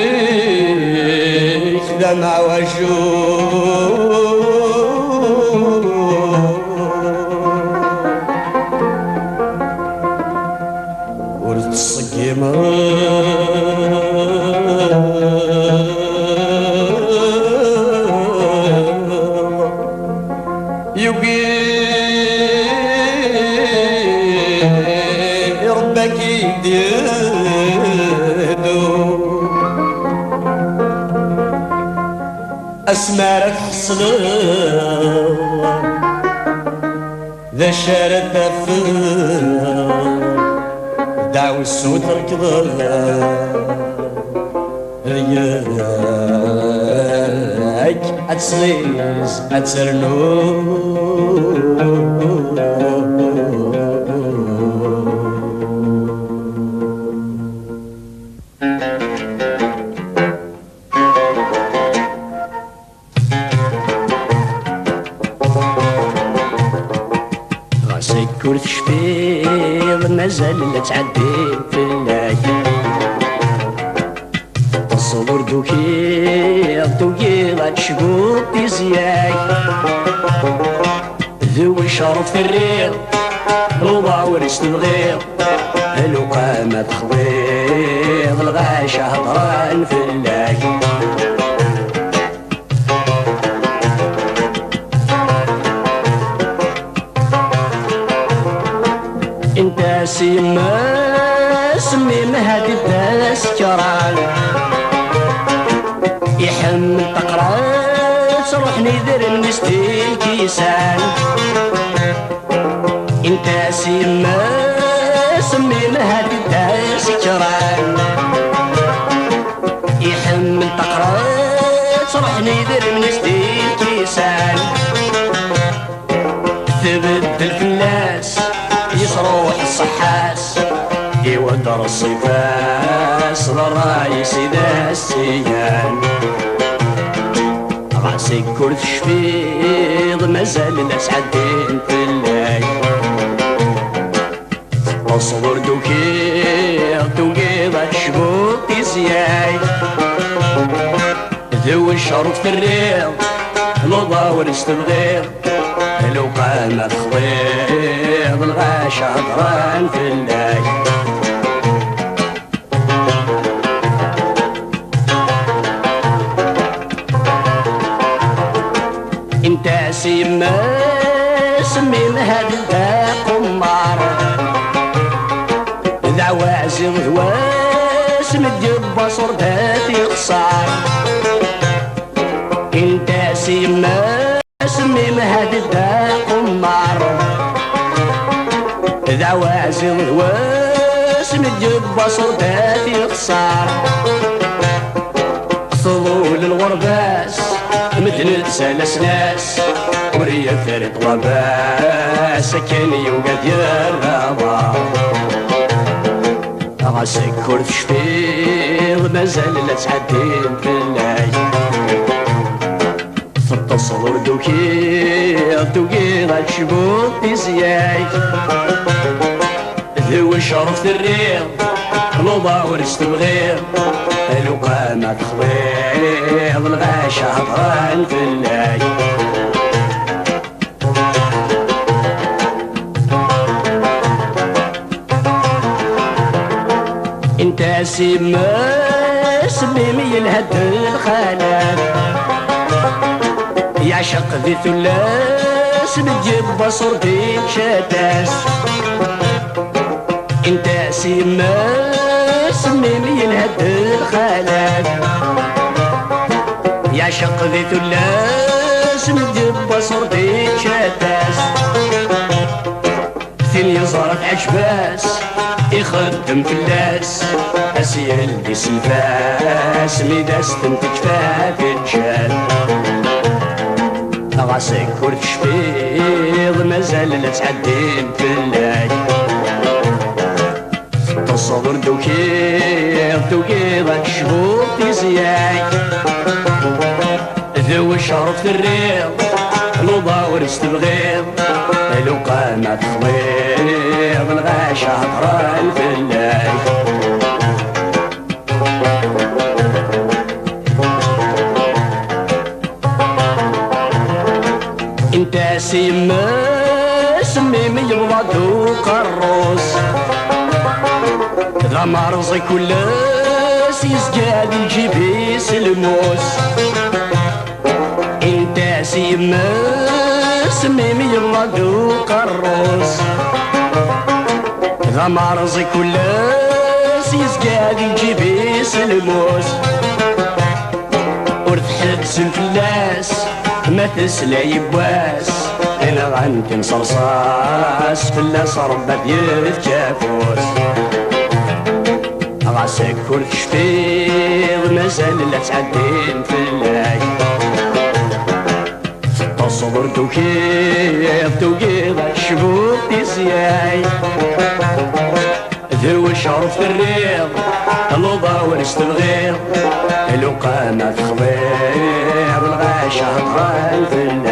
الصريخ دمع وجوه ورد الصقيمة يبقي ربك يديدو أسمارك حصل ذا شارد دفن دعوي السود ركض رياك أتسليز أتسرنو راسك كرت شفيض مازال لا تعدي في الليل الصبر دوكي غتشقوط تزياي ذوي شرف في الريق وضع ورث الغير لو قامت خضيض الغاشة هضران في الليل انت سمي هادي الناس كران يحمل تقراص روح نذر المستين كيسان انت سمي هادي الناس كران يحمل تقراص روح نذر المستين كيسان تبدل في الناس يصروح الصحاس يودر الصفاس للرايس ذا السيان راسك كرت شفيض مازال الناس عدين في الليل الصبر دوكي غتشقوط تزياي ذوي الشرط في الريض لوضا ورث الغير لو قامت خضيض الغاشة هضران في الليل انت سمي هاد قمار ذعوازي ذواس مديب بصر ذات يخسر انت سمي هاد قمار ذعوازي ذواس مديب بصر ذات يخسر صلول الغرباس مدن سلسلاس وريا فرد غباس كان يوقد يرضى راسك كرت شفيض مازال لا تعدين في الليل الصبر دوكي غتشقوط تزياي ذوي شرف الريض لوضا ورث الغير لو قامت خضيض الغاشة هضران في الليل انت سمي الهد الخالد يعشق ذي ثلاث بتجيب بصر ديك شتاس انت سمي الهد الخالد يعشق ذي ثلاث بتجيب بصر ديك شتاس ثاني يزرق عجباس يخدم في الناس اسيل ديس الفاس ميداس تنتكفاك الجال راسك كرت شفيض مازال لا تعدين في الليل الصبر دوكي غتشقوط تزياي ذو شرف الريض لوضا ورست بغيض لو قامت خضيض الغاشة هضران في الليل انت سيما سميمي يبغض وقروس ذا مرزي كلاس يزقاد الجبيس الموس انت سيما سميمي يبغض وقروس ذا مرزي كلاس يزقاد الجبيس الموس ورثحت سنفلاس ما تسلا يبواس انا غنكن صرصاص فلاس ربات يتكافوس غاسك كرت شفيض مازال لا تعدين في الليل تصبر توكيض الشبوك تزياي ذو شرف الريض اللوضا ورست الغيض لو قامت خضيض الغاشة هضران في الليل